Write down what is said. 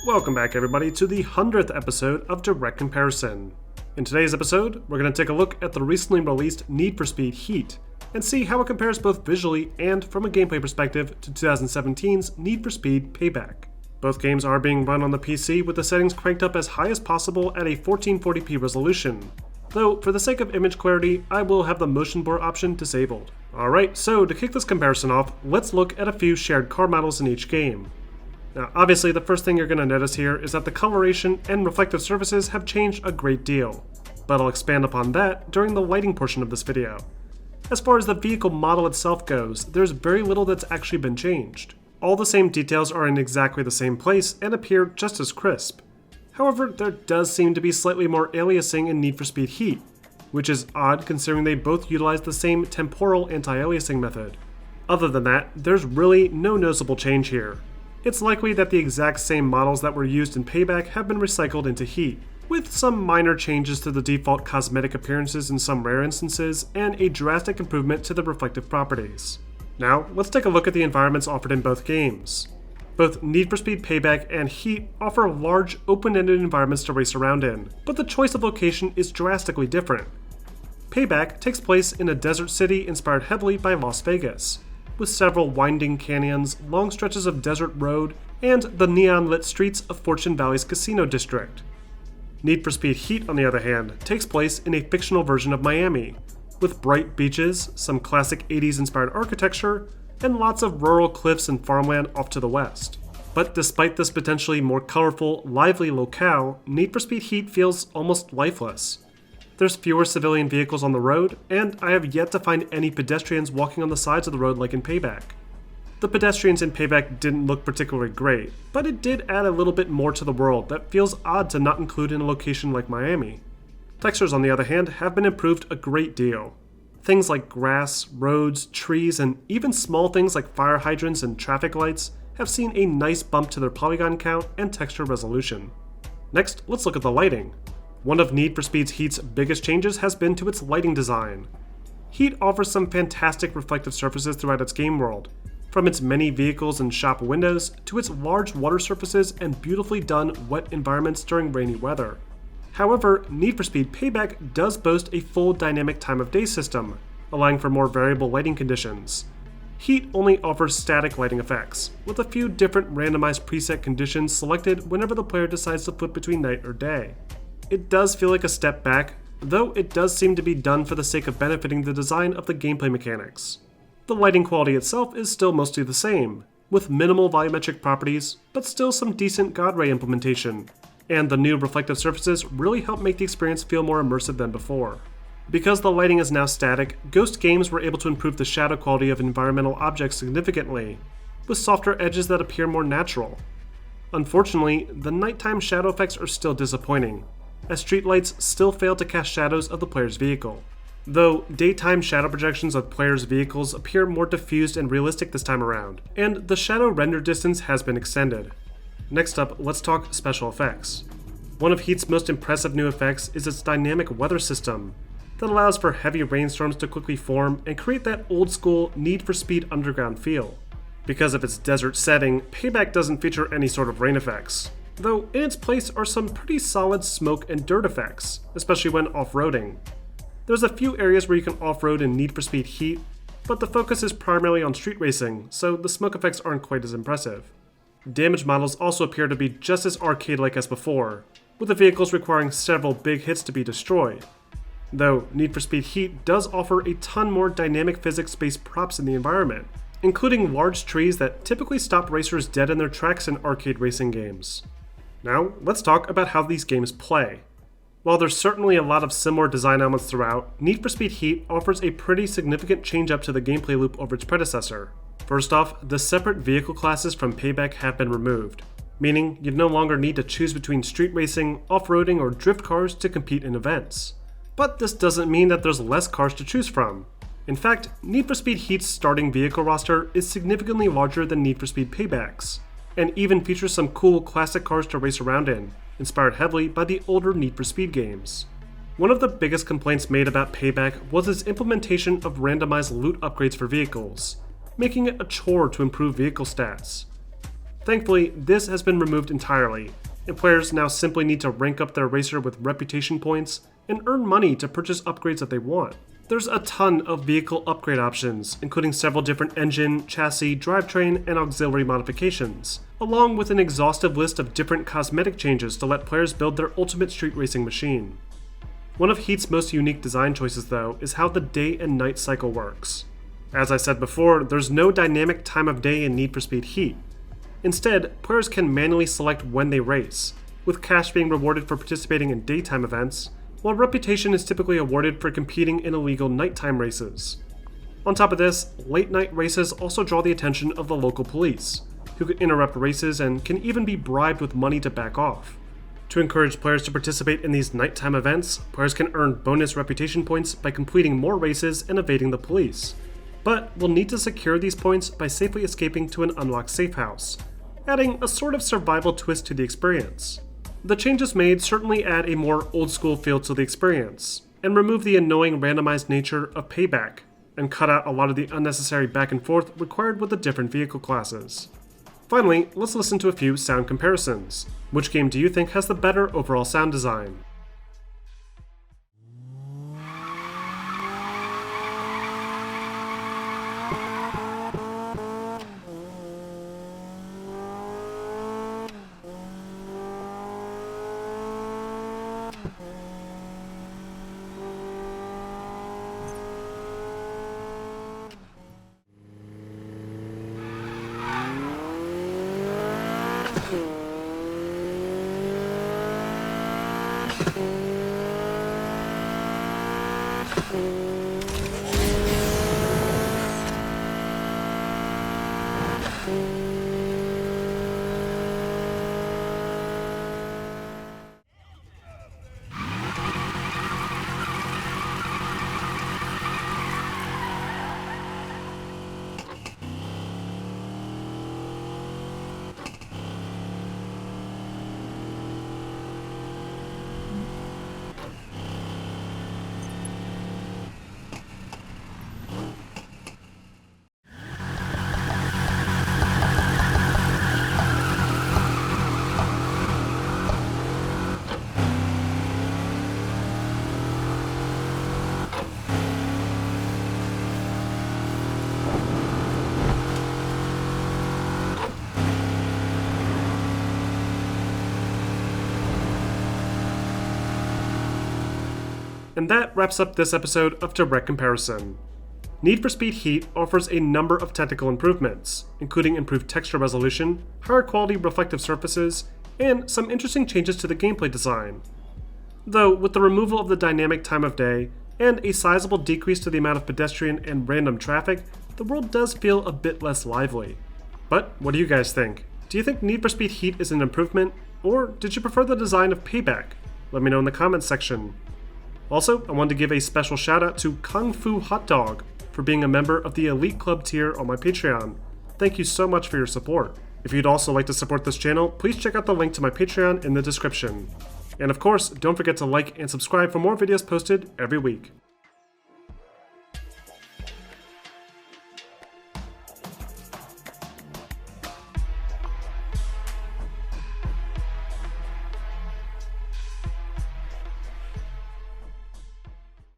Welcome back everybody to the 100th episode of Direct Comparison. In today's episode, we're going to take a look at the recently released Need for Speed Heat, and see how it compares both visually and from a gameplay perspective to 2017's Need for Speed Payback. Both games are being run on the PC with the settings cranked up as high as possible at a 1440p resolution, though for the sake of image clarity, I will have the motion blur option disabled. Alright, so to kick this comparison off, let's look at a few shared car models in each game. Now obviously the first thing you're going to notice here is that the coloration and reflective surfaces have changed a great deal, but I'll expand upon that during the lighting portion of this video. As far as the vehicle model itself goes, there's very little that's actually been changed. All the same details are in exactly the same place and appear just as crisp. However, there does seem to be slightly more aliasing in Need for Speed Heat, which is odd considering they both utilize the same temporal anti-aliasing method. Other than that, there's really no noticeable change here. It's likely that the exact same models that were used in Payback have been recycled into Heat, with some minor changes to the default cosmetic appearances in some rare instances, and a drastic improvement to the reflective properties. Now, let's take a look at the environments offered in both games. Both Need for Speed Payback and Heat offer large, open-ended environments to race around in, but the choice of location is drastically different. Payback takes place in a desert city inspired heavily by Las Vegas, with several winding canyons, long stretches of desert road, and the neon-lit streets of Fortune Valley's casino district. Need for Speed Heat, on the other hand, takes place in a fictional version of Miami, with bright beaches, some classic 80s inspired architecture, and lots of rural cliffs and farmland off to the west. But despite this potentially more colorful, lively locale, Need for Speed Heat feels almost lifeless. There's fewer civilian vehicles on the road, and I have yet to find any pedestrians walking on the sides of the road like in Payback. The pedestrians in Payback didn't look particularly great, but it did add a little bit more to the world that feels odd to not include in a location like Miami. Textures, on the other hand, have been improved a great deal. Things like grass, roads, trees, and even small things like fire hydrants and traffic lights have seen a nice bump to their polygon count and texture resolution. Next, let's look at the lighting. One of Need for Speed Heat's biggest changes has been to its lighting design. Heat offers some fantastic reflective surfaces throughout its game world, from its many vehicles and shop windows to its large water surfaces and beautifully done wet environments during rainy weather. However, Need for Speed Payback does boast a full dynamic time of day system, allowing for more variable lighting conditions. Heat only offers static lighting effects, with a few different randomized preset conditions selected whenever the player decides to flip between night or day. It does feel like a step back, though it does seem to be done for the sake of benefiting the design of the gameplay mechanics. The lighting quality itself is still mostly the same, with minimal volumetric properties, but still some decent God Ray implementation, and the new reflective surfaces really help make the experience feel more immersive than before. Because the lighting is now static, Ghost games were able to improve the shadow quality of environmental objects significantly, with softer edges that appear more natural. Unfortunately, the nighttime shadow effects are still disappointing, as streetlights still fail to cast shadows of the player's vehicle. Though daytime shadow projections of players' vehicles appear more diffused and realistic this time around, and the shadow render distance has been extended. Next up, let's talk special effects. One of Heat's most impressive new effects is its dynamic weather system, that allows for heavy rainstorms to quickly form and create that old school Need for Speed Underground feel. Because of its desert setting, Payback doesn't feature any sort of rain effects, though in its place are some pretty solid smoke and dirt effects, especially when off-roading. There's a few areas where you can off-road in Need for Speed Heat, but the focus is primarily on street racing, so the smoke effects aren't quite as impressive. Damage models also appear to be just as arcade-like as before, with the vehicles requiring several big hits to be destroyed. Though Need for Speed Heat does offer a ton more dynamic physics-based props in the environment, including large trees that typically stop racers dead in their tracks in arcade racing games. Now, let's talk about how these games play. While there's certainly a lot of similar design elements throughout, Need for Speed Heat offers a pretty significant change up to the gameplay loop over its predecessor. First off, the separate vehicle classes from Payback have been removed, meaning you no longer need to choose between street racing, off-roading, or drift cars to compete in events. But this doesn't mean that there's less cars to choose from. In fact, Need for Speed Heat's starting vehicle roster is significantly larger than Need for Speed Payback's, and even features some cool classic cars to race around in, inspired heavily by the older Need for Speed games. One of the biggest complaints made about Payback was its implementation of randomized loot upgrades for vehicles, making it a chore to improve vehicle stats. Thankfully, this has been removed entirely, and players now simply need to rank up their racer with reputation points and earn money to purchase upgrades that they want. There's a ton of vehicle upgrade options, including several different engine, chassis, drivetrain, and auxiliary modifications, along with an exhaustive list of different cosmetic changes to let players build their ultimate street racing machine. One of Heat's most unique design choices, though, is how the day and night cycle works. As I said before, there's no dynamic time of day in Need for Speed Heat. Instead, players can manually select when they race, with cash being rewarded for participating in daytime events, while reputation is typically awarded for competing in illegal nighttime races. On top of this, late night races also draw the attention of the local police, who can interrupt races and can even be bribed with money to back off. To encourage players to participate in these nighttime events, players can earn bonus reputation points by completing more races and evading the police, but will need to secure these points by safely escaping to an unlocked safe house, adding a sort of survival twist to the experience. The changes made certainly add a more old-school feel to the experience, and remove the annoying randomized nature of Payback, and cut out a lot of the unnecessary back and forth required with the different vehicle classes. Finally, let's listen to a few sound comparisons. Which game do you think has the better overall sound design? And that wraps up this episode of Direct Comparison. Need for Speed Heat offers a number of technical improvements, including improved texture resolution, higher quality reflective surfaces, and some interesting changes to the gameplay design. Though, with the removal of the dynamic time of day, and a sizable decrease to the amount of pedestrian and random traffic, the world does feel a bit less lively. But what do you guys think? Do you think Need for Speed Heat is an improvement, or did you prefer the design of Payback? Let me know in the comments section. Also, I wanted to give a special shout out to Kung Fu Hot Dog for being a member of the Elite Club tier on my Patreon. Thank you so much for your support. If you'd also like to support this channel, please check out the link to my Patreon in the description. And of course, don't forget to like and subscribe for more videos posted every week.